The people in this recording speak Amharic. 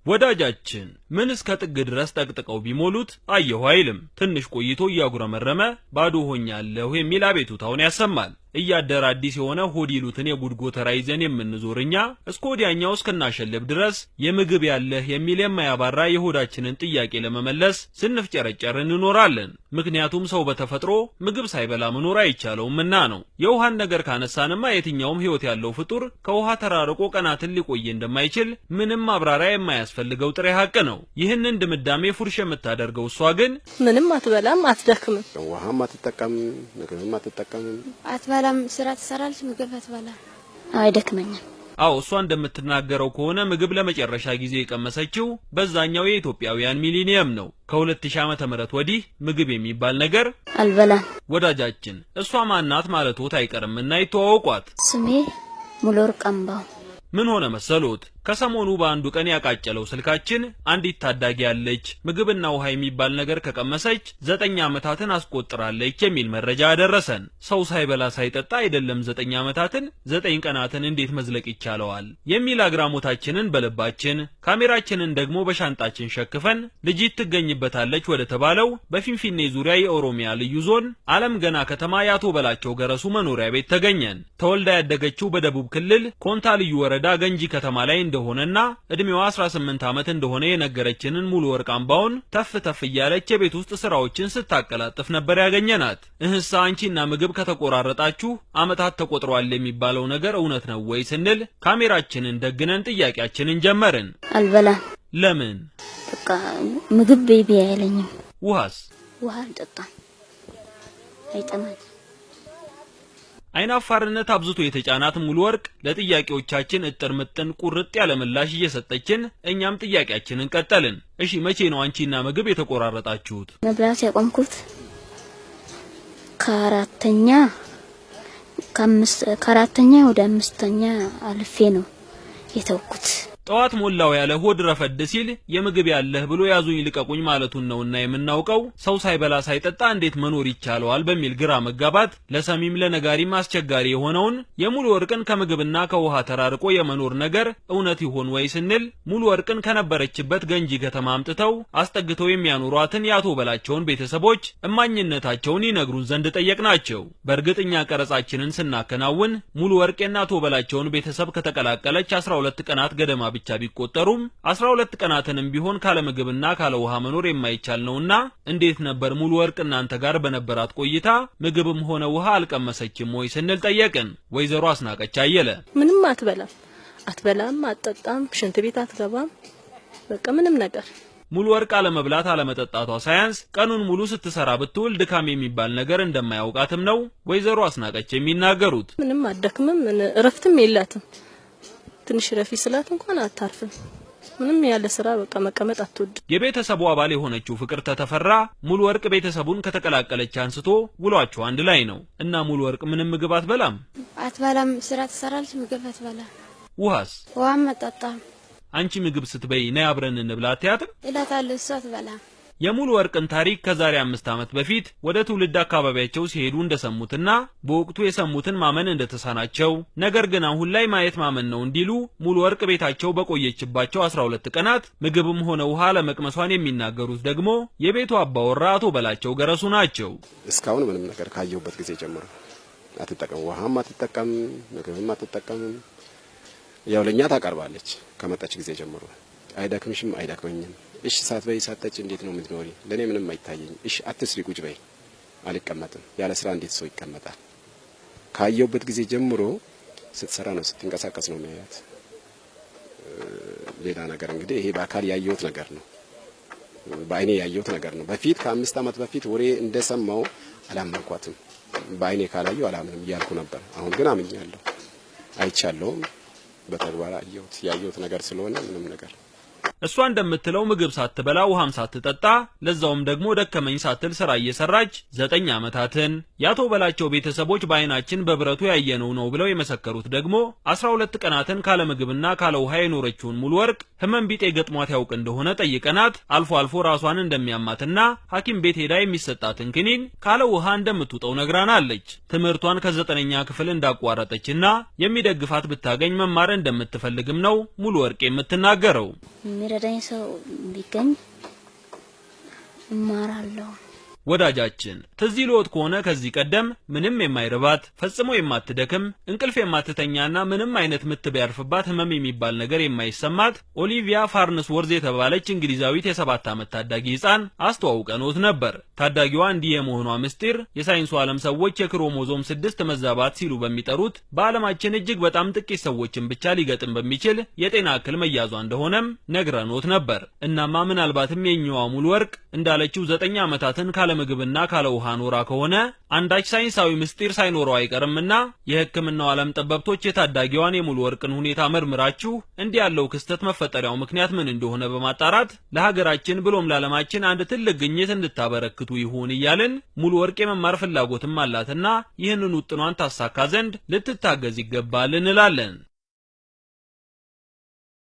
ወዳጃችን ምን እስከ ጥግ ድረስ ጠቅጥቀው ቢሞሉት አየሁ አይልም። ትንሽ ቆይቶ እያጉረመረመ ባዶ ሆኛለሁ የሚል አቤቱታውን ያሰማል። እያደረ አዲስ የሆነ ሆድ ይሉትን የጉድ ጎተራ ይዘን የምንዞርኛ እስከ ወዲያኛው እስከናሸልብ ድረስ የምግብ ያለህ የሚል የማያባራ የሆዳችንን ጥያቄ ለመመለስ ስንፍጨረጨር እንኖራለን። ምክንያቱም ሰው በተፈጥሮ ምግብ ሳይበላ መኖር አይቻለውምና ነው። የውሃን ነገር ካነሳንማ የትኛውም ህይወት ያለው ፍጡር ከውሃ ተራርቆ ቀናትን ሊቆይ እንደማይችል ምንም ማብራሪያ የማያስፈልገው ጥሬ ሀቅ ነው። ይህንን ድምዳሜ ፉርሽ የምታደርገው እሷ ግን ምንም አትበላም፣ አትደክምም፣ ውሃም አትጠቀምም፣ ምግብም አትጠቀምም። አትበላም፣ ስራ ትሰራለች፣ ምግብ አትበላም። አይደክመኝም። አው እሷ እንደምትናገረው ከሆነ ምግብ ለመጨረሻ ጊዜ የቀመሰችው በዛኛው የኢትዮጵያውያን ሚሊኒየም ነው። ከ2000 ዓመተ ምህረት ወዲህ ምግብ የሚባል ነገር አልበላም። ወዳጃችን እሷ ማናት ማለቶት አይቀርምና ይተዋወቋት። ስሜ ሙሉወርቅ አምባው። ምን ሆነ መሰሎት? ከሰሞኑ በአንዱ ቀን ያቃጨለው ስልካችን አንዲት ታዳጊ ያለች ምግብና ውሃ የሚባል ነገር ከቀመሰች 9 ዓመታትን አስቆጥራለች የሚል መረጃ አደረሰን። ሰው ሳይበላ ሳይጠጣ አይደለም 9 ዓመታትን 9 ቀናትን እንዴት መዝለቅ ይቻለዋል የሚል አግራሞታችንን በልባችን ካሜራችንን ደግሞ በሻንጣችን ሸክፈን ልጅት ትገኝበታለች ወደ ተባለው በፊንፊኔ ዙሪያ የኦሮሚያ ልዩ ዞን ዓለም ገና ከተማ ያቶ በላቸው ገረሱ መኖሪያ ቤት ተገኘን። ተወልዳ ያደገችው በደቡብ ክልል ኮንታ ልዩ ወረዳ ገንጂ ከተማ ላይ እንደሆነና እድሜዋ 18 ዓመት እንደሆነ የነገረችንን ሙሉወርቅ አምባውን ተፍ ተፍ እያለች የቤት ውስጥ ስራዎችን ስታቀላጥፍ ነበር ያገኘናት። እህሳ አንቺና ምግብ ከተቆራረጣችሁ አመታት ተቆጥሯል የሚባለው ነገር እውነት ነው ወይ ስንል ካሜራችንን ደግነን ጥያቄያችንን ጀመርን። አልበላም። ለምን? በቃ ምግብ ቤቢ አይለኝም። ውሃስ? ውሃ አልጠጣም፣ አይጠማኝ። አይናፋርነት አብዝቶ የተጫናት ሙሉወርቅ ለጥያቄዎቻችን እጥር ምጥን ቁርጥ ያለ ምላሽ እየሰጠችን እኛም ጥያቄያችንን ቀጠልን። እሺ መቼ ነው አንቺና ምግብ የተቆራረጣችሁት? መብላት ያቆምኩት ከአራተኛ ወደ አምስተኛ አልፌ ነው የተውኩት። ጠዋት ሞላው ያለ ሆድ ረፈድ ሲል የምግብ ያለህ ብሎ ያዙኝ ልቀቁኝ ማለቱን ነውና የምናውቀው። ሰው ሳይበላ ሳይጠጣ እንዴት መኖር ይቻለዋል በሚል ግራ መጋባት ለሰሚም ለነጋሪም አስቸጋሪ የሆነውን የሙሉወርቅን ከምግብና ከውሃ ተራርቆ የመኖር ነገር እውነት ይሆን ወይ ስንል ሙሉወርቅን ከነበረችበት ገንጂ ከተማ አምጥተው አስጠግተው የሚያኖሯትን ያቶ በላቸውን ቤተሰቦች እማኝነታቸውን ይነግሩን ዘንድ ጠየቅናቸው። በእርግጥኛ ቀረጻችንን ስናከናውን ሙሉወርቅ የናቶ በላቸውን ቤተሰብ ከተቀላቀለች 12 ቀናት ገደማ ብቻ ቢቆጠሩም 12 ቀናትንም ቢሆን ካለ ምግብና ካለ ውሃ መኖር የማይቻል ነውና እንዴት ነበር ሙሉወርቅ እናንተ ጋር በነበራት ቆይታ ምግብም ሆነ ውሃ አልቀመሰችም ወይ ስንል ጠየቅን። ወይዘሮ አስናቀች አየለ ምንም አትበላም፣ አትጠጣም፣ ሽንት ቤት አትገባም፣ በቃ ምንም ነገር። ሙሉወርቅ አለመብላት አለመጠጣቷ ሳያንስ ቀኑን ሙሉ ስትሰራ ብትውል ድካም የሚባል ነገር እንደማያውቃትም ነው ወይዘሮ አስናቀች የሚናገሩት። ምንም አትደክምም፣ እረፍትም የላትም። ትንሽ ረፊ ስላት እንኳን አታርፍም። ምንም ያለ ስራ በቃ መቀመጥ አትወድ። የቤተሰቡ አባል የሆነችው ፍቅር ተተፈራ ሙሉወርቅ ቤተሰቡን ከተቀላቀለች አንስቶ ውሏቸው አንድ ላይ ነው እና ሙሉወርቅ ምንም ምግብ አትበላም፣ ስራ ትሰራለች፣ ምግብ አትበላም። ውሃስ? ውሃም አትጠጣም። አንቺ ምግብ ስትበይ ነይ አብረን እንብላ አትያትም? እላታለሁ፣ እሷ አትበላም። የሙሉወርቅን ታሪክ ከዛሬ 5 ዓመት በፊት ወደ ትውልድ አካባቢያቸው ሲሄዱ እንደሰሙትና በወቅቱ የሰሙትን ማመን እንደተሳናቸው ነገር ግን አሁን ላይ ማየት ማመን ነው እንዲሉ ሙሉወርቅ ቤታቸው በቆየችባቸው 12 ቀናት ምግብም ሆነ ውሃ ለመቅመሷን የሚናገሩት ደግሞ የቤቱ አባወራ አቶ በላቸው ገረሱ ናቸው። እስካሁን ምንም ነገር ካየሁበት ጊዜ ጀምሮ አትጠቀም፣ ውሃም አትጠቀም፣ ምግብም አትጠቀም። ያው ለኛ ታቀርባለች ከመጣች ጊዜ ጀምሮ። አይዳክምሽም፣ አይዳክመኝም። እሺ ሳትበይ ሳትጠጪ እንዴት ነው የምትኖሪ? ለኔ ምንም አይታየኝ። እሺ አትስሪ፣ ቁጭ በይ። አልቀመጥም። ያለ ስራ እንዴት ሰው ይቀመጣል? ካየሁበት ጊዜ ጀምሮ ስትሰራ ነው ስትንቀሳቀስ ነው የሚያያት። ሌላ ነገር እንግዲህ ይሄ በአካል ያየሁት ነገር ነው፣ በአይኔ ያየሁት ነገር ነው። በፊት ከ5 ዓመት በፊት ወሬ እንደሰማው አላመንኳትም። በአይኔ ካላየሁ አላምንም እያልኩ ነበር። አሁን ግን አምኛለሁ፣ አይቻለሁ፣ በተግባር ያየሁት ነገር ስለሆነ ምንም ነገር። እሷ እንደምትለው ምግብ ሳትበላ ውሃም ሳትጠጣ ለዛውም ደግሞ ደከመኝ ሳትል ስራ እየሰራች 9 ዓመታትን ያቶ በላቸው ቤተሰቦች በአይናችን በብረቱ ያየነው ነው ብለው የመሰከሩት ደግሞ 12 ቀናትን ካለ ምግብና ካለ ውሃ የኖረችውን ሙሉወርቅ ህመም ቢጤ ገጥሟት ያውቅ እንደሆነ ጠይቀናት አልፎ አልፎ ራሷን እንደሚያማትና ሐኪም ቤት ሄዳ የሚሰጣትን ክኒን ካለ ውሃ እንደምትውጠው ነግራናለች። ትምህርቷን ከ9ኛ ክፍል እንዳቋረጠችና የሚደግፋት ብታገኝ መማር እንደምትፈልግም ነው ሙሉ ወርቅ የምትናገረው። የሚረዳኝ ሰው ቢገኝ እማራለሁ። ወዳጃችን ትዝ ይሎት ከሆነ ከዚህ ቀደም ምንም የማይረባት ፈጽሞ የማትደክም እንቅልፍ የማትተኛና ምንም አይነት ምት ቢያርፍባት ህመም የሚባል ነገር የማይሰማት ኦሊቪያ ፋርንስወርዝ የተባለች እንግሊዛዊት የ7 ዓመት ታዳጊ ህፃን አስተዋውቀኖት ነበር። ታዳጊዋ እንዲህ የመሆኗ ምስጢር የሳይንሱ ዓለም ሰዎች የክሮሞዞም 6 መዛባት ሲሉ በሚጠሩት በዓለማችን እጅግ በጣም ጥቂት ሰዎችን ብቻ ሊገጥም በሚችል የጤና እክል መያዟ እንደሆነም ነግረኖት ነበር። እናማ ምናልባትም የኛዋ ሙሉ ወርቅ እንዳለችው 9 ዓመታትን ካለ ምግብና ካለ ውሃ ኖራ ከሆነ አንዳች ሳይንሳዊ ምስጢር ሳይኖረው አይቀርምና የህክምናው ዓለም ጠበብቶች የታዳጊዋን የሙሉ ወርቅን ሁኔታ መርምራችሁ እንዲህ ያለው ክስተት መፈጠሪያው ምክንያት ምን እንደሆነ በማጣራት ለሀገራችን ብሎም ለዓለማችን አንድ ትልቅ ግኝት እንድታበረክቱ ይሁን እያልን ሙሉ ወርቅ የመማር ፍላጎትም አላትና ይህንን ውጥኗን ታሳካ ዘንድ ልትታገዝ ይገባል እንላለን።